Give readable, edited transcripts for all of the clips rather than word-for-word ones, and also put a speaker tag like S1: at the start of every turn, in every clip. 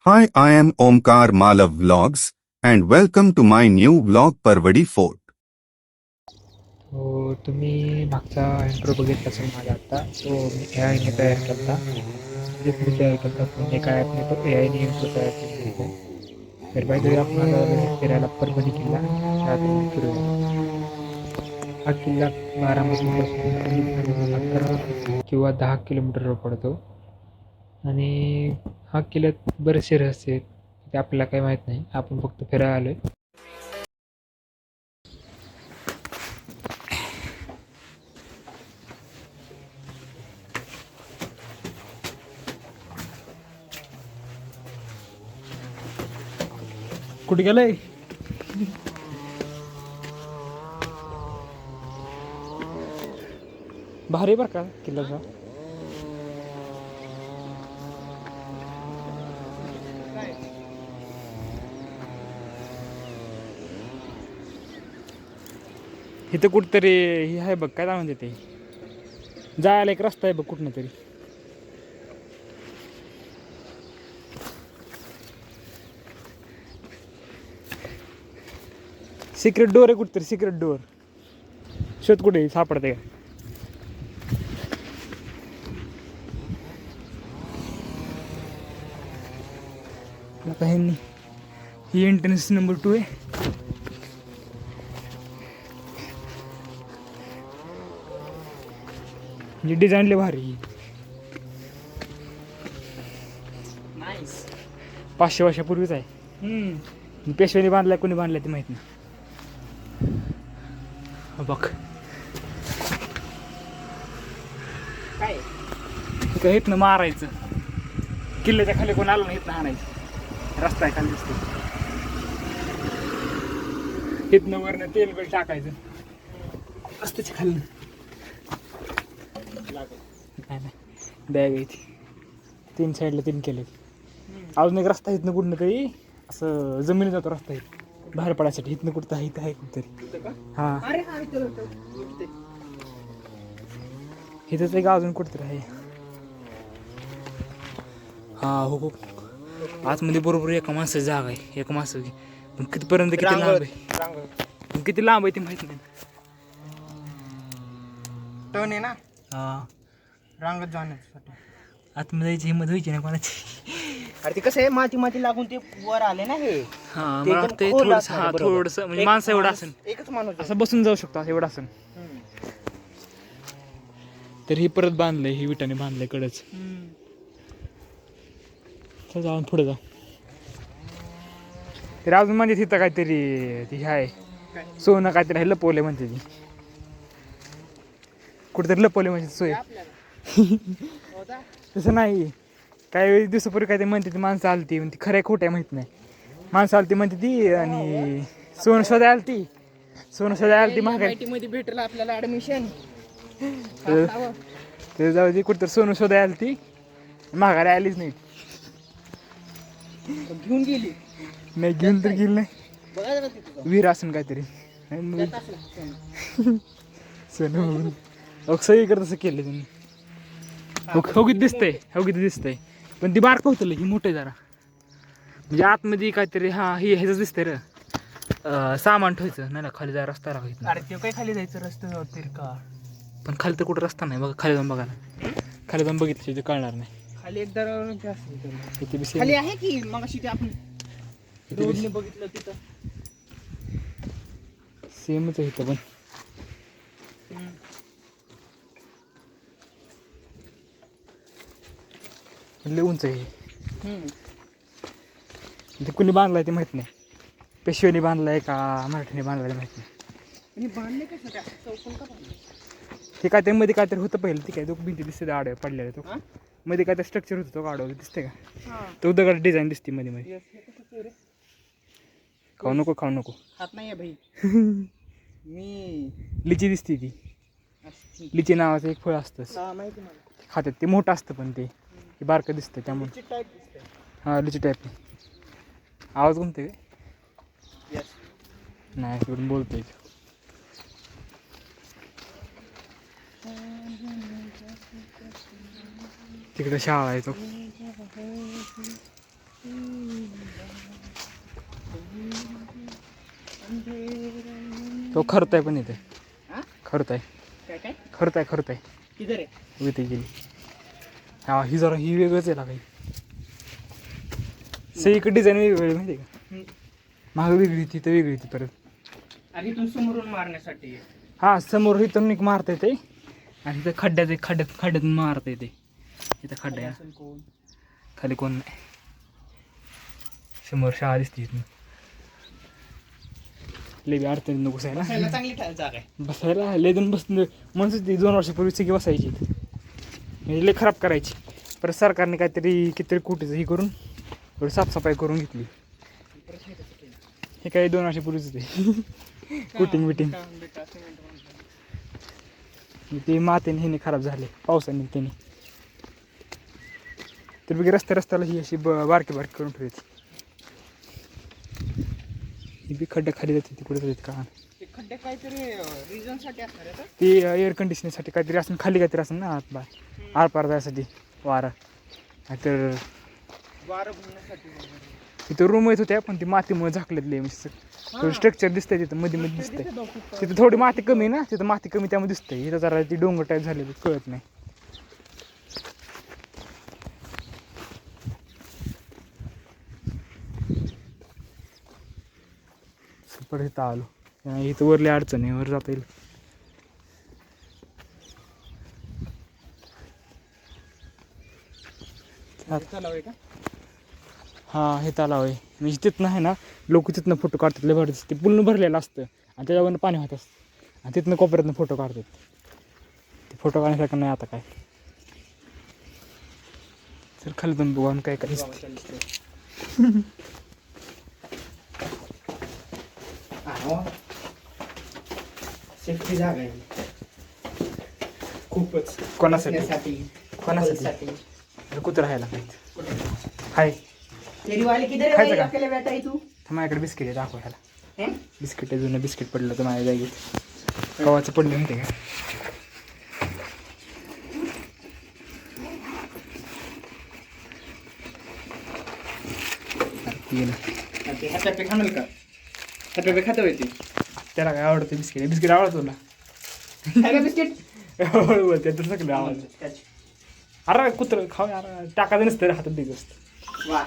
S1: Hi, I am Omkar Malav Vlogs and welcome to my new vlog Parvadi Fort.
S2: हो तुम्ही मागचा intro बघितला असेल माझा आत्ता तो मी ए आयने तयार केला म्हणजे मी तयार केला पण एका ॲपने तो ए आयने इंट्रो तयार केलेला आहे. तर बाय आपण आता आलेलो फिरायला परभणी किल्ला त्या आपण फिरूया. हा किल्ला बारामतीपासून कमीत कमी 11 किंवा 10 किलोमीटरवर पडतो आणि हा किल्ल्यात बरेचसे रहस्य आहेत ते आपल्याला काही माहीत नाही, आपण फक्त फिरायला आलो आहे. कुठे गेलंय? भारी बरं का किल्ल्याचा. इथं कुठतरी हे आहे बघ, काय म्हणते ते, जायला एक रस्ता आहे बघ कुठनं तरी. सिक्रेट डोअर आहे कुठतरी, सिक्रेट डोअर. शोध कुठे सापडते का? आता ही एंट्रन्स नंबर 2 आहे. म्हणजे डिझाईन लय भारी. 500 वर्षापूर्वीच आहे. पेशव्याने बांधलाय कोणी बांधलाय ते माहित नाही. बघ काय इथनं मारायचं, किल्ल्याच्या खाली कोण आलं नाही इथनं हाणायचं. रस्ता आहे खाली दिसतो, इथनं वरनं तेल बिल टाकायचं रस्त्याच्या खाली. नाही नाही, बॅग आहे ती. 3 साईडला 3 केले. अजून एक रस्ता इथनं कुठनं तरी असं जमिनी जातो रस्ता आहे बाहेर पडायसाठी. इथनं कुठं आहे, इथं आहे कुठतरी. हां इथंच एक अजून कुठतरी आहे. हा हो, आतमध्ये बरोबर एका माणसाची जागा आहे, एका माणसाची. पण कितीपर्यंत किती लांब आहे, पण किती लांब आहे ते माहित नाही.
S3: टर्न आहे ना,
S2: हा
S3: रांगत जाण्यासाठी.
S2: आतमध्ये जायची हिंमत व्हायची ना कोणाची.
S3: अरे ते कसं आहे, माती माती लागून ते वर आले ना हे.
S2: हा
S3: ते
S2: मला
S3: एकदम
S2: वाटतं
S3: खोल
S2: थोडंसं,
S3: असणार
S2: हा
S3: बरोबर.
S2: थोडंसं म्हणजे
S3: एक
S2: माणसं एवढं
S3: माणूस-
S2: असेल,
S3: एकच माणूस
S2: असं बसून जाऊ शकतो, असं एवढं असेल. तर ही परत बांधलंय, ही विटाने बांधलंय कडच. चल जाऊन पुढे जाऊ. तर अजून म्हणजे तिथं काहीतरी ती आहे सोनं काहीतरी आहे, लपवले म्हणते ती. कुठेतरी लपवले म्हणजे सोय. तसं नाही, काही दिवसापूर्वी काय ते म्हणते ती माणसं आलती, ती खरं खोट्या माहित नाही. माणसं आलती म्हणते ती आणि सोनं शोधायला आलती, सोनं शोधायला आलती महागाई
S3: मध्ये भेटलं आपल्याला ऍडमिशन.
S2: ते जाऊ दे. कुठं सोनं शोधायला आलती, महागाई आलीच नाही.
S3: घेऊन गेली.
S2: नाही घेऊन तर गेली नाही,
S3: बघा जरा तिथं
S2: विहीर असेल काहीतरी.
S3: त्यात असलं सोनं.
S2: सोनं सगळीकडे तसं केलं त्यांनी. हो किती दिसतंय, हो किती दिसतंय, पण ती बारकं होतं ही मोठं जरा. म्हणजे आतमध्ये काहीतरी हा हे ह्याचं दिसतंय र, सामान ठेवायचं. नाही ना खाली जायला रस्ता राहायचं.
S3: अरे ते काय खाली जायचं रस्त्यावर तरी का?
S2: पण खाली तर कुठं रस्ता नाही बघा, खाली जाऊन बघा ना. खाली जाऊन बघितलं ते कळणार नाही.
S3: खाली एक दरवाजा असेल.
S2: किती बी
S3: खाली आहे की मग अशी ते आपण रोडने बघितलं तिथं.
S2: सेमच आहे इथं पण. लय उंच आहे. ते कुणी बांधलाय ते माहित नाही, पेशव्याने बांधलाय का मराठीने बांधलाय माहित नाही.
S3: आणि बांधले कसं काय चौकोन का बांधले?
S2: ते काय ते मध्ये काहीतरी होतं पहिलं, ते काय दोन भिंती दिसते आडव्या पडलेल्या. तो
S3: हा?
S2: मध्ये काय स्ट्रक्चर होतं, तो आडवं दिसते का,
S3: हा.
S2: तो दगड डिझाईन दिसते मध्ये मध्ये.
S3: हे कसं रे?
S2: खाऊ नको, खाऊ नको.
S3: हात नाही आहे भाई. मी
S2: लिची दिसते ती,
S3: असं-
S2: लिची नावाचं एक फळ असतं,
S3: हा माहिती मला.
S2: खात्यात. ते मोठं असतं पण ते बारकं दिसतं त्यामुळे.
S3: लिची टाईप दिसतंय.
S2: हां लिची टाईप. आवाज कोणते
S3: यस.
S2: नाही तिकडून बोलतोय. तिकडे शाळा आहे तो. तो खरताय पण इथे
S3: हा
S2: खरताय
S3: काय काय
S2: खरताय
S3: किधर आहे
S2: इथे गेली. हा ही जरा ही वेगळंच आहे काही सगळीकडे डिझाईन वेगवेगळी माहिती आहे का. माग वेगळी तिथं वेगळी ती परत.
S3: आणि इथून समोरून मारण्यासाठी आहे.
S2: हा समोर इथून निक मारता येते आणि इथं खड्ड्यातून मारता येते. इथं खड्डा आहे
S3: असेल कोण
S2: खाली कोण नाही. समोर शाळा दिसते इथून. लई बी अडचणी नको आहे ना
S3: बसायला चांगली जागा आहे.
S2: बसायला लय जण बस म्हणून ती 2 वर्षापूर्वी सगळी बसायची म्हणजे लय खराब करायची. परत सरकारने काहीतरी कितीतरी कोटीचं ही करून थोडी साफसफाई करून घेतली. हे काही 2 वर्षापूर्वीच होते कुटिंग बिटिंग. ते मातीने ह्याने खराब झाले पावसाने त्याने. तर बघे रस्त्याला ही अशी बारकी करून ठेवायची. ही बी खड्डे खाली जाते तिकडे जाते का
S3: ते खड्डे काहीतरी रिझन साठी असणार आहे
S2: ते एअर कंडिशनरसाठी काहीतरी असेल खाली काहीतरी असेल ना आत बाहेर आरपार जायसाठी वारा. नाहीतर
S3: वारं भरण्यासाठी
S2: तिथं रूम येत होत्या पण ती मातीमुळे झाकलेली म्हणजे थोडं स्ट्रक्चर दिसतंय तिथं मध्ये दिसतंय. तिथं थोडी माती कमी आहे ना तिथं माती कमी त्यामुळे दिसतंय. इथं जरा ती डोंगर टाईप झालेली कळत नाही. परत इथं आलो इथं वरली अडचण आहे वर जाता येईल.
S3: तलाव आहे का
S2: हां हे तलाव आहे म्हणजे तिथनं आहे ना लोक तिथनं फोटो काढतात. लय भारी दिसते. पूर्ण भरलेलं असतं आणि त्याच्यावरनं पाणी होत असतं आणि तिथनं कोपऱ्यातनं फोटो काढतात. ते फोटो काढण्यासारखं नाही आता काय. तर खाली पण बघू आणि काय काय
S3: सेफ्टी जागा आहे खूपच.
S2: कोणासाठी कुठं राहायला पाहिजे हाय
S3: वाले किधर
S2: खायचं
S3: है
S2: का?
S3: अकेले बैठा है तू
S2: तर माझ्याकडे बिस्किट आहे दाखवायला.
S3: हैं?
S2: बिस्किट आहे जुनं बिस्किट पडलं तर माझ्या जागेत गव्हाचं पडलं माहिती का.
S3: ते हातापे खाणार का हातापे खाता होती
S2: त्याला काय आवडतं बिस्किट. बिस्किट आवडतं तुला
S3: खायला बिस्किट
S2: बोलते तर सगळं आवडतं. अरे कुत्रं खाऊ अरे टाकायचं नसतं हातात दिलं असतं.
S3: वा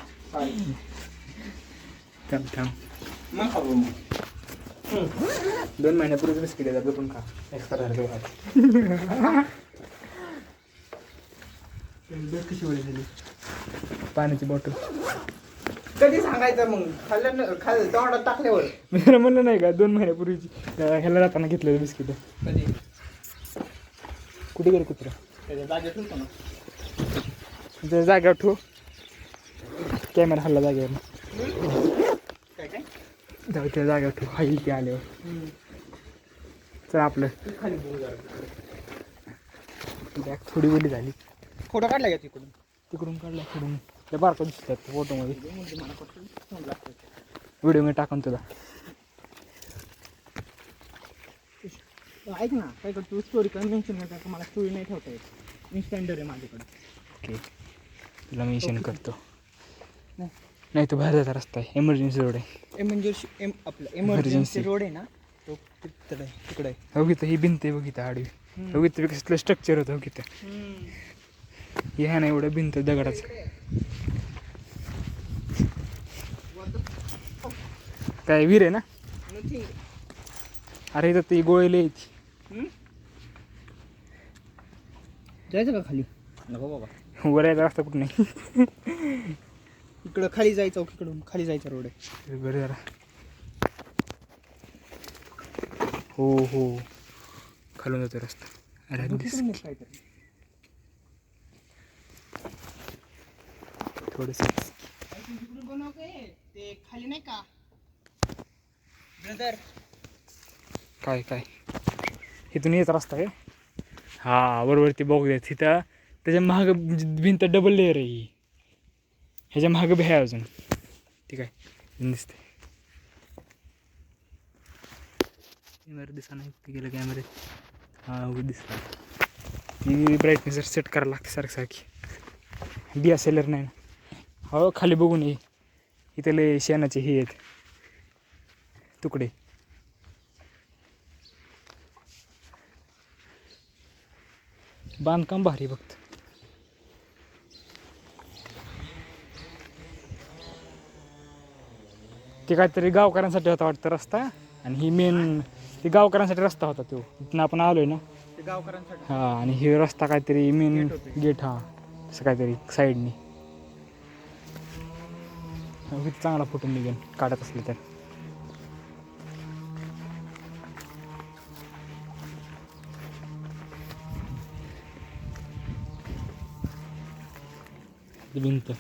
S2: थांब
S3: मग खाऊ मग
S2: 2 महिन्यापूर्वीच बिस्किट येतात पण खा एक्सपायर झालं. कशी वेळ झाली पाण्याची बॉटल
S3: कधी सांगायचं मग खाल्लं तोंडात टाकल्यावर
S2: मी त्याला म्हणलं नाही का 2 महिन्यापूर्वीची ह्याला जाताना घेतलेलं बिस्किट.
S3: कधी
S2: कुठे गेलं कुत्रं
S3: त्याच्या जागेत होतो ना
S2: त्या जागेवर ठेव कॅमेरा हल्ला जागेवर
S3: काय काय
S2: जाऊ त्या जागेवर ठेव हा इथे आल्यावर चल आपलं
S3: खाली बघू जरा
S2: बॅग थोडी ओली झाली.
S3: फोटो काढला का तिकडून
S2: काढला तिकडून त्या बारका दिसतात फोटोमध्ये.
S3: मला फोन लागतो
S2: व्हिडिओ मी टाकून तुला.
S3: ऐक ना काय कर तू स्टोरी कर मेन्शन करता का मला स्टोरी नाही ठेवता येत. इन्स्टंडर आहे माझ्याकडे.
S2: ओके तुला मेन्शन करतो.
S3: नाही.
S2: नाही तो बाहेर जायचा रस्ता आहे एमर्जन्सी रोड आहे.
S3: आपलं एमर्जन्सी रोड आहे ना तो तिकडे आहे.
S2: हो गीतं ही भिंत आहे बघितं आडवी. हो गीतं कसलं स्ट्रक्चर होतं हो गीतं हे आहे ना एवढं भिंत दगडाचं. काय विहीर आहे ना. अरे इथं ती गोळीला यायची.
S3: जायचं का खाली नको बाबा
S2: वर यायचा रस्ता कुठं नाही.
S3: इकडं खाली जायचं चौकीकडून खाली जायचा रोड आहे.
S2: बरं जरा हो खालून जातो रस्ता. अरे थोडंसं
S3: ते खाली नाही का ब्रदर
S2: काय इथून येत रस्ता आहे. हा बरोबर ती बघू देत तिथं त्याच्या महाग भिंत डबल लेअर आहे ही. ह्याच्या महाग बी आहे अजून ठीक आहे दिसते. कॅमेरा दिसा नाही ते गेलं कॅमेऱ्यात. हा उघड दिसला. ती ब्राईटनेस सेट करायला लागते सारखी DSLR नाही ना. हो खाली बघून ये इथे लय शेणाचे हे आहेत तुकडे. बांधकाम भारी बघत. ते काहीतरी गावकऱ्यांसाठी होता वाटतं रस्ता आणि ही मेन ते गावकऱ्यांसाठी रस्ता होता तो इथनं आपण आलोय ना.
S3: ते गावकऱ्यांसाठी.
S2: हा आणि हे रस्ता काहीतरी मेन गेट हा असं काहीतरी साईडनी. किती चांगला फोटो निघेल काढत असले तर. भिंत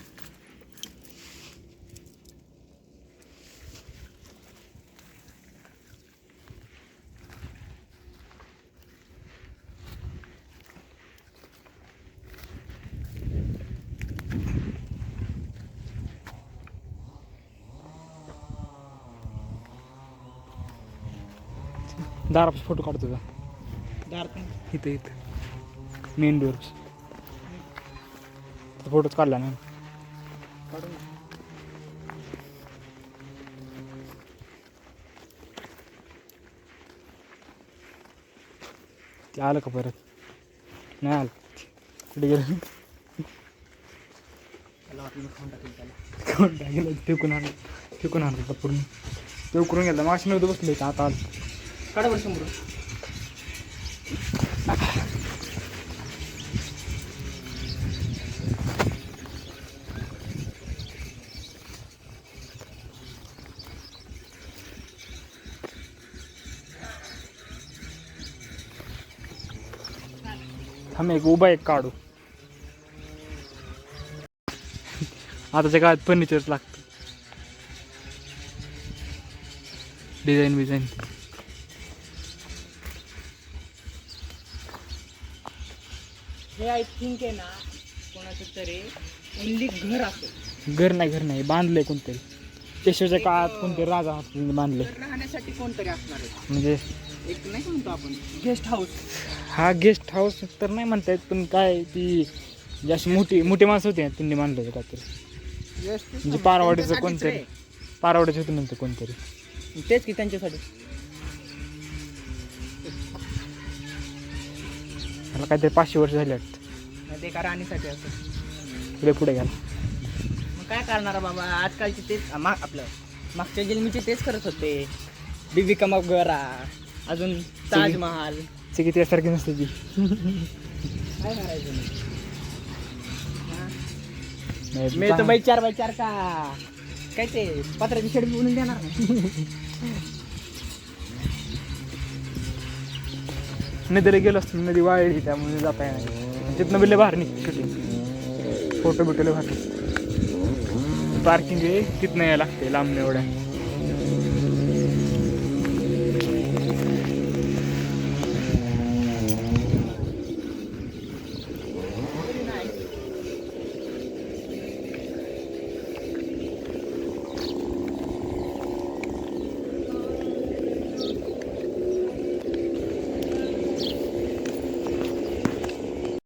S2: दारापासून फोटो काढतो का
S3: दार पण
S2: इथं मेन डोर फोटोच काढला ना.
S3: काढून.
S2: ते आलं का परत नाही आलं कुठे गेलं.
S3: त्याला वाटलं खाऊन टाकेल त्याला.
S2: कोण काय गेलं फेकून आणलं होता पूर्ण ते उकरून गेला माशी नव्हतं बसलं होतं आता आलं.
S3: काढा बरं 100.
S2: आम्ही एक उभा एक काढू. आताच्या काळात फर्निचरच लागतं डिझाईन.
S3: हे आय थिंक आहे ना कोणाचं तरी ओनली घर असेल.
S2: घर नाही बांधलंय कोणतरी पेशव्याच्या काळात कोणतरी राजा बांधलंय
S3: घर राहण्यासाठी कोणतरी असणार आहे.
S2: म्हणजे
S3: एक नाही का म्हणतो आपण गेस्ट हाऊस.
S2: हा गेस्ट हाऊस तर नाही म्हणता येत पण काय ती जी अशी मोठी माणसं होती ना त्यांनी बांधलं होतं काहीतरी म्हणजे पारवाडीचं कोणतरी पारवाडीचं होतं नंतर कोणतरी
S3: तेच की त्यांच्यासाठी.
S2: मला काहीतरी 500 वर्ष झाली वाटतं.
S3: ते का राहण्यासाठी असतं.
S2: पुढे गेला.
S3: मग काय करणार बाबा आजकालचे तेच आपलं मागच्या जन्मीचे तेच करत होते. बीबी का मकबरा अजून ताजमहाल.
S2: किती त्यासारखी नसते ती.
S3: काय करायचं
S2: नाही,
S3: मी तर 4x4 का काय ते पत्राची शेड बनवून देणार नाही.
S2: नदीला गेलो असतो नदी वाळली त्यामुळे जाता येणार तिथनं बिल्ले बाहेर निघते फोटो बिटोले बाहेर पार्किंग आहे तिथनं यायला लागते लांब एवढ्या.